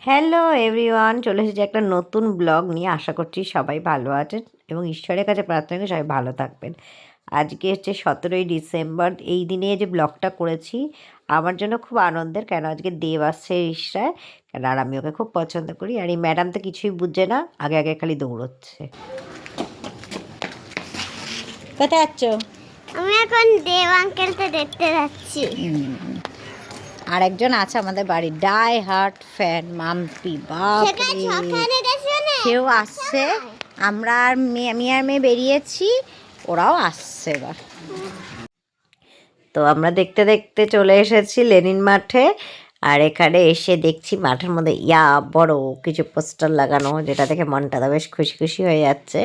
Hello everyone, চলে এসেছি একটা নতুন ব্লগ নিয়ে। আশা করছি সবাই ভালো আছেন এবং ঈশ্বরের কাছে প্রার্থনা করি সবাই ভালো থাকবেন। আজকে হচ্ছে 17ই ডিসেম্বর। এই দিনে যে ব্লগটা করেছি আমার জন্য খুব আনন্দের, কেন আজকে দেব আসছে রিসরায়, কেন আর আমি ওকে খুব পছন্দ করি। আর এই ম্যাডাম তো কিছুই বুঝছে না, আগে আগে খালি দৌড়চ্ছে। কোথায় যাচ্ছ? আমি এখন দেব আঙ্কেলকে দেখতে যাচ্ছি। আর একজন আছে আমাদের বাড়ির ডাই হার্ট ফ্যান, মাম্পি। সেও আসছে। আমরা আর আমি আর মেয়ে বেরিয়েছি, ওরাও আসছে এবার। তো আমরা দেখতে দেখতে চলে এসেছি লেনিন মাঠে। আর এখানে এসে দেখছি মাঠের মধ্যে বড় কিছু পোস্টার লাগানো, যেটা দেখে মনটা বেশ খুশি খুশি হয়ে যাচ্ছে।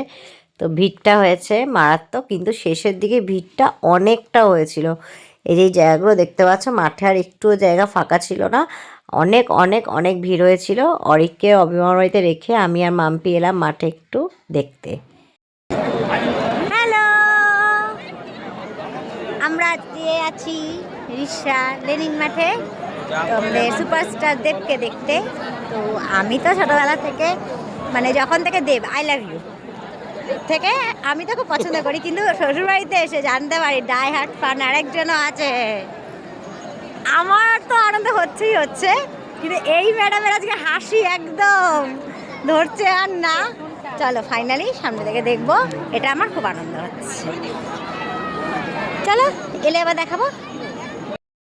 তো ভিড়টা হয়েছে মারাত্মক, কিন্তু শেষের দিকে ভিড়টা অনেকটা হয়েছিল। এই যে জায়গাগুলো দেখতে পাচ্ছ, মাঠে আর একটুও জায়গা ফাঁকা ছিল না, অনেক অনেক অনেক ভিড় হয়েছিল। অরিককে অভিমান বাড়িতে রেখে আমি আর মাম্পি এলাম মাঠে একটু দেখতে। হ্যালো, আমরা যেয়ে আছি রিসরা লেনিন মাঠে, তো আমাদের সুপারস্টার দেবকে দেখতে। তো আমি তো ছোটোবেলা থেকে, মানে যখন থেকে দেব আই লাভ ইউ থেকে আমি তো খুব পছন্দ করি, কিন্তু শ্বশুরবাড়িতে এসে জানতে পারি ডাই হার্ট ফান আরেকজনও আছে। আমার তো আনন্দ হচ্ছেই হচ্ছে, কিন্তু এই ম্যাডামের আজকে হাসি একদম ধরছে আর না। চলো ফাইনালি সামনে থেকে দেখবো, এটা আমার খুব আনন্দ হচ্ছে। চলো এলে আবার দেখাবো।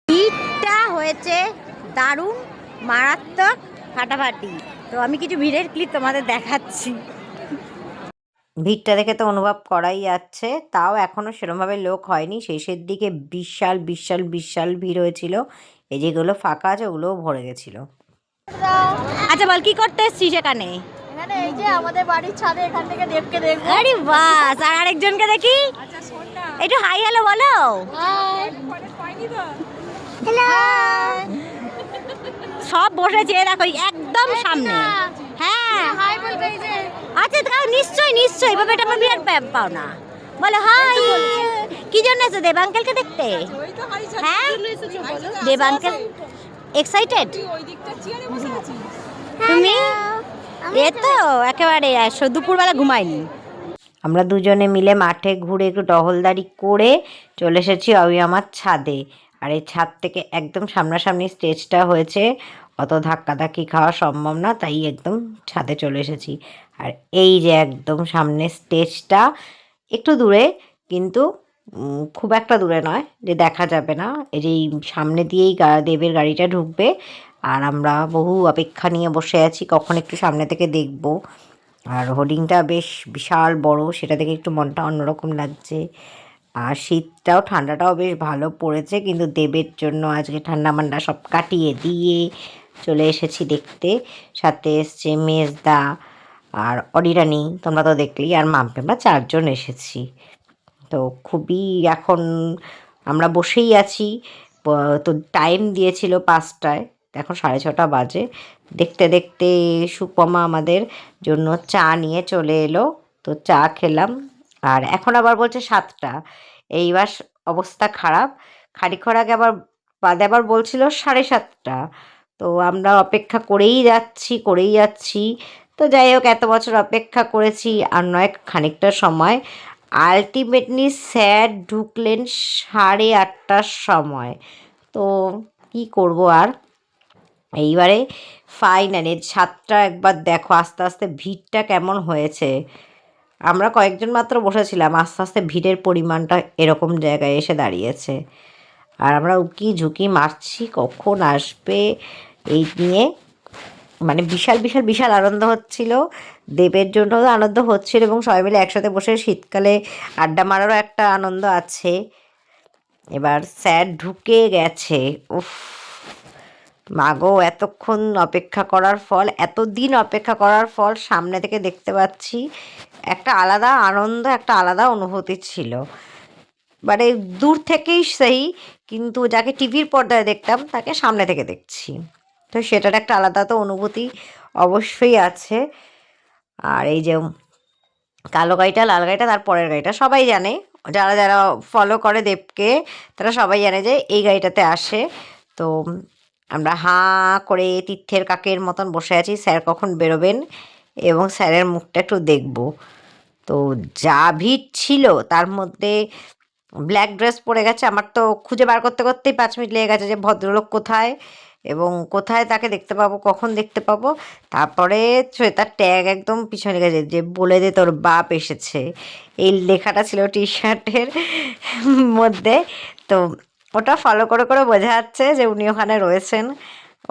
ভিড়টা হয়েছে দারুণ, মারাত্মক, ফাটাফাটি। তো আমি কিছু ভিড়ের ক্লিপ তোমাদের দেখাচ্ছি। ভিড়টা দেখে তো অনুভব করাই যাচ্ছে, তাও এখনও সেরকমভাবে লোক হয়নি। শেষের দিকে বিশাল বিশাল বিশাল ভিড় হয়েছিল। এই যেগুলো ফাঁকা আছে ওগুলোও ভরে গেছিল। আচ্ছা বল, কি করতে এসছিস এখানে? এখানে এই যে আমাদের বাড়ির ছাদে, এখান থেকে দেবকে দেখবো। আরে বাস, আর আরেকজনকে দেখি। একটু হাই হ্যালো বলো। হ্যালো, সব বসেছে দেখো একদম সামনে। হ্যাঁ হাই বলবে এই যে। আচ্ছা তাও নিশ্চয়ই নিশ্চয়ই, এভাবে এটা আমার বিরাট পাও না। বলো হাই। কি জন্য এসো দেব আঙ্কেলকে দেখতে? ওই তো হাই ছাড় হ্যাঁ চলে এসেছো বলো। দেব আঙ্কেল এক্সাইটেড? তুই ওই দিকটা চেয়ারে বসে আছিস। তুমি এ তো একেবারে দুপুরবেলা ঘুমাইনি। আমরা দুজনে মিলে মাঠে ঘুরে একটু টহলদারি করে চলে এসেছি আমার ছাদে। আর এই ছাদ থেকে একদম সামনাসামনি স্টেজটা হয়েছে, অত ধাক্কাধাক্কি খাওয়া সম্ভব না, তাই একদম ছাদে চলে এসেছি। আর এই যে একদম সামনে স্টেজটা, একটু দূরে, কিন্তু খুব একটা দূরে নয় যে দেখা যাবে না। এই যে সামনে দিয়েই দেবের গাড়িটা ঢুকবে, আর আমরা বহু অপেক্ষা নিয়ে বসে আছি কখন একটু সামনে থেকে দেখব। আর হোর্ডিংটা বেশ বিশাল বড়, সেটা দেখে একটু মনটা অন্যরকম লাগছে। আর শীতটাও ঠান্ডাটাও বেশ ভালো পড়েছে, কিন্তু দেবের জন্য আজকে ঠান্ডা মান্ডা সব কাটিয়ে দিয়ে চলে এসেছি দেখতে। সাথে এসছে মেজদা আর অরিরানি, তোমরা তো দেখলেই, আর মাম্পি। আমরা চারজন এসেছি। তো খুবই এখন আমরা বসেই আছি। তো টাইম দিয়েছিল 5টায়, এখন 6:30 বাজে। দেখতে দেখতে সুপমা আমাদের জন্য চা নিয়ে চলে এলো, তো চা খেলাম। আর এখন আবার বলছে 7টা, এইবার অবস্থা খারাপ। খানিকক্ষণ আগে আবার বাদে আবার বলছিল 7:30। তো আমরা অপেক্ষা করেই যাচ্ছি করেই যাচ্ছি। তো যাই হোক, এত বছর অপেক্ষা করেছি, আর নয় খানিকটা সময়। আলটিমেটলি স্যার ঢুকলেন 8:30টার সময়। তো কি করব আর, এইবারে ফাইনালি 7টা একবার দেখো আস্তে আস্তে ভিড়টা কেমন হয়েছে। আমরা কয়েকজন মাত্র বসেছিলাম, আস্তে আস্তে ভিড়ের পরিমাণটা এরকম জায়গায় এসে দাঁড়িয়েছে। আর আমরা উকি ঝুঁকি মারছি কখন আসবে এই নিয়ে। মানে বিশাল বিশাল বিশাল আনন্দ হচ্ছিল, দেবের জন্য আনন্দ হচ্ছিল, এবং সবাই মিলে একসাথে বসে শীতকালে আড্ডা মারারও একটা আনন্দ আছে। এবার স্যার ঢুকে গেছে। উফ মাগো, এতক্ষণ অপেক্ষা করার ফল, এতদিন অপেক্ষা করার ফল সামনে থেকে দেখতে পাচ্ছি, একটা আলাদা আনন্দ, একটা আলাদা অনুভূতি ছিল। মানে দূর থেকেই সেই, কিন্তু যাকে টিভির পর্দায় দেখতাম তাকে সামনে থেকে দেখছি, তো সেটার একটা আলাদা তো অনুভূতি অবশ্যই আছে। আর এই যে কালো গাড়িটা, লাল গাড়িটা, তার পরের গাড়িটা সবাই জানে, যারা যারা ফলো করে দেবকে তারা সবাই জানে যে এই গাড়িটাতে আসে। তো আমরা হাঁ করে তীর্থের কাকের মতন বসে আছি স্যার কখন বেরোবেন এবং স্যারের মুখটা একটু দেখব। তো যা ভিড় ছিল তার মধ্যে ব্ল্যাক ড্রেস পরে গেছে। আমার তো খুঁজে বার করতে করতেই 5 মিনিট লেগে গেছে যে ভদ্রলোক কোথায় এবং কোথায় তাকে দেখতে পাবো, কখন দেখতে পাবো। তারপরে শ্বেতার ট্যাগ একদম পিছনে গেছে যে বলে দে তোর বাপ এসেছে, এই লেখাটা ছিল টি শার্টের মধ্যে। তো ওটা ফলো করে করে বোঝা যাচ্ছে যে উনি ওখানে রয়েছেন।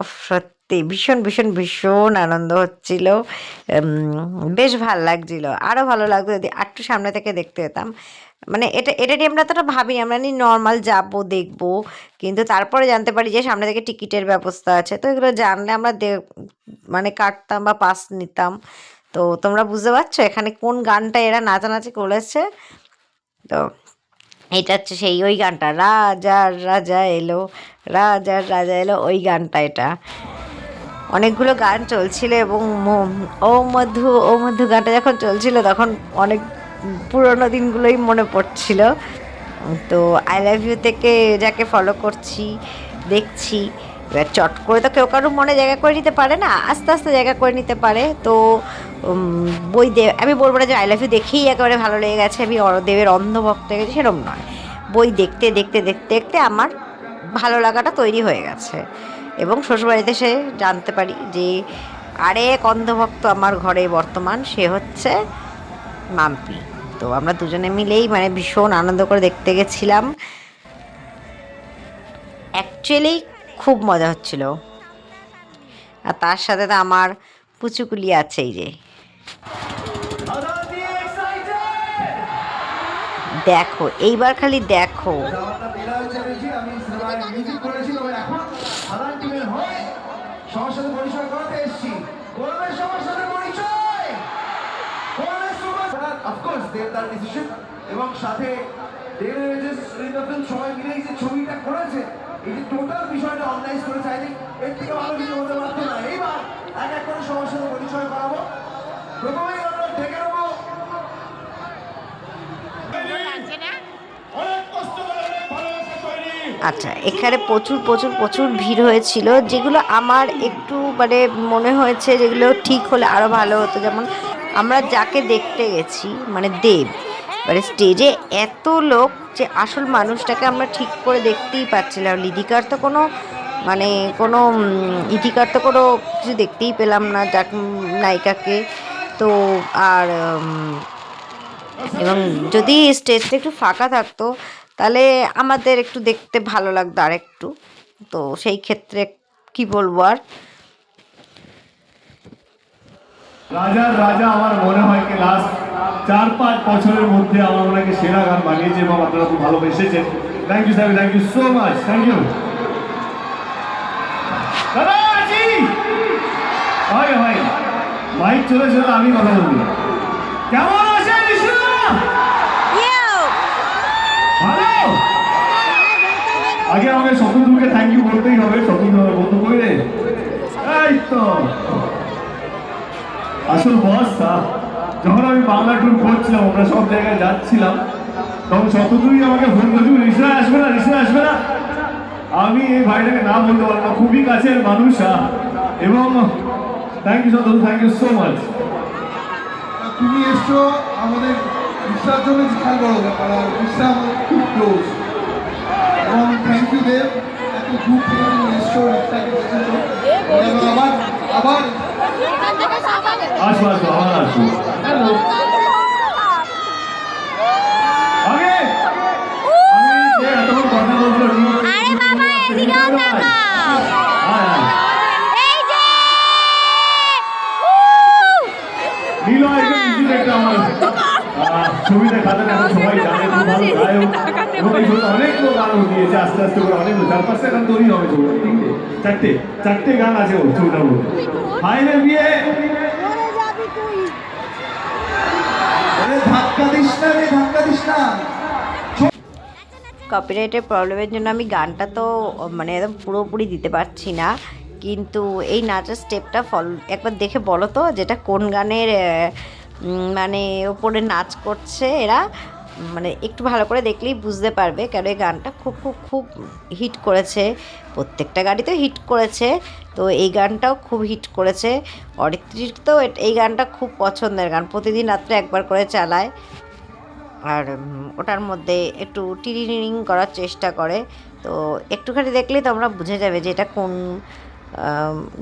উফ, সত্যি ভীষণ ভীষণ ভীষণ আনন্দ হচ্ছিল, বেশ ভালো লাগছিল। আরও ভালো লাগতো যদি একটু সামনে থেকে দেখতে পেতাম। মানে এটা নিয়ে আমরা এতটা ভাবিনি, আমরা নর্মাল যাবো দেখবো, কিন্তু তারপরে জানতে পারি যে সামনে থেকে টিকিটের ব্যবস্থা আছে। তো এগুলো জানলে আমরা মানে কাটতাম বা পাস নিতাম। তো তোমরা বুঝতে পারছো এখানে কোন গানটা এরা নাচানাচি করেছে। তো এটা হচ্ছে সেই ওই গানটা, রাজার রাজা এলো, রাজার রাজা এলো, ওই গানটা এটা। অনেকগুলো গান চলছিল এবং ও মধু গানটা যখন চলছিল তখন অনেক পুরোনো দিনগুলোই মনে পড়ছিল। তো আই লাভ ইউ থেকে যাকে ফলো করছি দেখছি, এবার চট করে তো কেউ কারোর মনে জায়গা করে নিতে পারে না, আস্তে আস্তে জায়গা করে নিতে পারে। তো আমি বলবো না যে আই লাভ ইউ দেখেই একেবারে ভালো লেগে গেছে, আমি দেবের অন্ধভক্ত হয়ে গেছি, সেরকম নয়। বই দেখতে দেখতে দেখতে দেখতে আমার ভালো লাগাটা তৈরি হয়ে গেছে এবং শ্বশুরবাড়িতে এসে জানতে পারি যে আরেক অন্ধভক্ত আমার ঘরে বর্তমান, সে হচ্ছে মাম্পি। তো আমরা দুজনে মিলেই মানে ভীষণ আনন্দ করে দেখতে গেছিলাম। অ্যাকচুয়ালি খুব মজা হচ্ছিল। আর তার সাথে তো আমার পুচুকুলি আছে, এই যে দেখো, এইবার খালি দেখো। এবং সাথে সবাই মিলে এই যে ছবিটা করেছে, এই যে টোটাল বিষয়টা অর্গানাইজ করেছে, আই থিঙ্ক এর থেকে ভালো কিছু হতে পারতো না। এইবার এক এক করে সবার সাথে পরিচয় করাবো। প্রথমেই আমরা ডেকে নেবো আচ্ছা, এখানে প্রচুর প্রচুর প্রচুর ভিড় হয়েছিল, যেগুলো আমার একটু মানে মনে হয়েছে যেগুলো ঠিক হলে আরও ভালো হতো। যেমন আমরা যাকে দেখতে গেছি মানে দেব, মানে স্টেজে এত লোক যে আসল মানুষটাকে আমরা ঠিক করে দেখতেই পাচ্ছিলাম। লিদিকার তো কোনো মানে কোনো ইদিকার তো কোনো কিছু দেখতেই পেলাম না, যাক নায়িকাকে। তো আর এবং যদি স্টেজটা একটু ফাঁকা থাকতো তাহলে আমাদের একটু দেখতে ভালো লাগতো আর একটু। তো সেই ক্ষেত্রে কি বলবো আর। রাজার রাজা আমার মনে হয় কি লাস্ট 4-5 বছরের মধ্যে আমার মনে হয় সেরা গান বানিয়েছে এবং আপনারা খুব ভালোবেসেছেন। Thank you sir, thank you so much, thank you দাদাজি। হয় হয় মাইক চলে চলে আমি কথা বলবি। কেমন আছেন বিষ্ণু? ভালো। আগে আমাকে শতদূরকে থ্যাংক ইউ বলতেই হবে। শতদূর বন্ধু করে এই তো আসল বস। যখন আমি বাংলা ট্যুর করছিলাম, আমরা সব জায়গায় যাচ্ছিলাম, তখন শতদূরই আমাকে ফোন করছিল, ঋষা আসবে না, ঋষা আসবে না। আমি এই ভাইটাকে না বলতে পারবো না, খুবই কাছের মানুষ। এবং thank you Shatadru, thank you so much. তুমি এসছো আমাদের বিশ্বাস জন্য খেয়াল করো, বিশ্বাস আমাদের খুব ক্লোজ। এবং থ্যাংক ইউ দেব, এত দূর থেকে তুমি এসছো, রিক্সাকে বসেছো। আবার আবার আসবো আসবো, আবার আসবো। আগে আমি যে এতক্ষণ কথা বলছো ছবিটা খাতেন, এখন সবাই জানে খুব ভালো গায়ক এবং এই ছবিটা অনেক লোক আরো দিয়েছে। আস্তে আস্তে করে অনেক 4-5টা গান তৈরি হবে ছবিটা, 3টে গান আছে ওর ছবিটার মধ্যে। হাইরে বিয়ে ধাক্কা দিস না রে, ধাক্কা দিস না। কপিরাইটের প্রবলেমের জন্য আমি গানটা তো মানে একদম পুরোপুরি দিতে পারছি না, কিন্তু এই নাচের স্টেপটা একবার দেখে বলো তো যেটা কোন গানের মানে ওপরে নাচ করছে এরা। মানে একটু ভালো করে দেখলেই বুঝতে পারবে, কেন এই গানটা খুব খুব খুব হিট করেছে। প্রত্যেকটা গাড়িতেও হিট করেছে, তো এই গানটাও খুব হিট করেছে। অরিত্রীর তো এই গানটা খুব পছন্দের গান, প্রতিদিন রাত্রে একবার করে চালায়। আর ওটার মধ্যে একটু টিরিং করার চেষ্টা করে, তো একটুখানি দেখলেই তোমরা বুঝে যাবে যে এটা কোন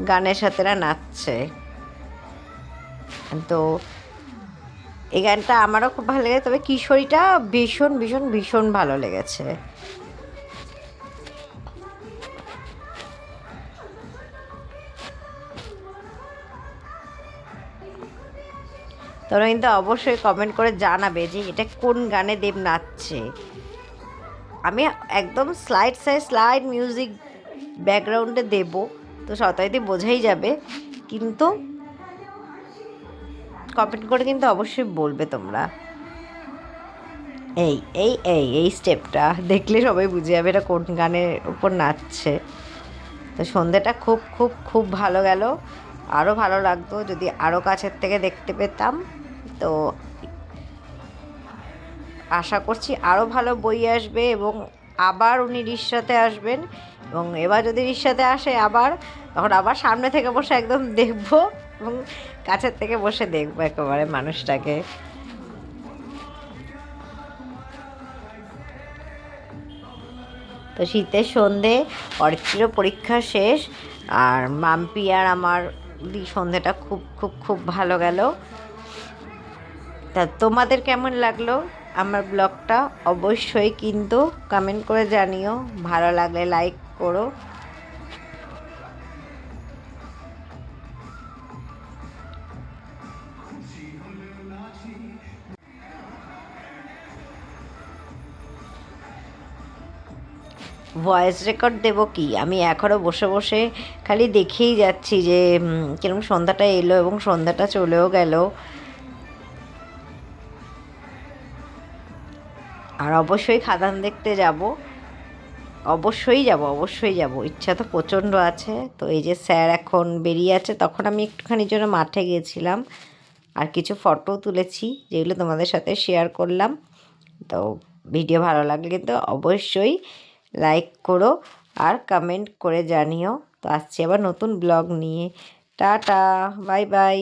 গানের সাথে এরা নাচছে। তো এই গানটা আমারও খুব ভালো লেগেছে, তবে কিশোরীটা ভীষণ ভীষণ ভীষণ ভালো লেগেছে। তোমরা কিন্তু অবশ্যই কমেন্ট করে জানাবে যে এটা কোন গানে দেব নাচছে। আমি একদম স্লাইড মিউজিক ব্যাকগ্রাউন্ডে দেব, তো শতাইতে বোঝাই যাবে, কিন্তু কমেন্ট করে কিন্তু অবশ্যই বলবে তোমরা। এই এই এই এই স্টেপটা দেখলে সবাই বুঝে যাবে এটা কোন গানের উপর নাচছে। তো সন্ধ্যেটা খুব খুব খুব ভালো গেল, আরও ভালো লাগতো যদি আরও কাছের থেকে দেখতে পেতাম। তো আশা করছি আরও ভালো বই আসবে এবং আবার উনি রিক্সাতে আসবেন, এবং এবার যদি রিক্সাতে আসে আবার, তখন আবার সামনে থেকে বসে একদম দেখবো এবং কাছের থেকে বসে দেখবো একেবারে মানুষটাকে। তো শীতের সন্ধে, অরিত্রীরও পরীক্ষা শেষ, আর মাম্পি আর আমার সন্ধেটা খুব খুব খুব ভালো গেল। তা তোমাদের কেমন লাগলো আমার ব্লগটা অবশ্যই কিন্তু কমেন্ট করে জানিও, ভালো লাগলে লাইক করো। ভয়েস রেকর্ড দেবো কি, আমি এখনও বসে বসে খালি দেখেই যাচ্ছি যে কিরকম সন্ধ্যাটা এলো এবং সন্ধ্যাটা চলেও গেল। আর অবশ্যই খাদান দেখতে যাব, অবশ্যই যাব, ইচ্ছা তো প্রচণ্ড আছে। তো এই যে স্যার এখন বেরিয়ে আছে, তখন আমি একটুখানির জন্য মাঠে গিয়েছিলাম আর কিছু ফটো তুলেছি, যেগুলো তোমাদের সাথে শেয়ার করলাম। তো ভিডিও ভালো লাগলে কিন্তু অবশ্যই লাইক করো আর কমেন্ট করে জানিও। তো আসছি আবার নতুন ব্লগ নিয়ে। Tata, bye bye.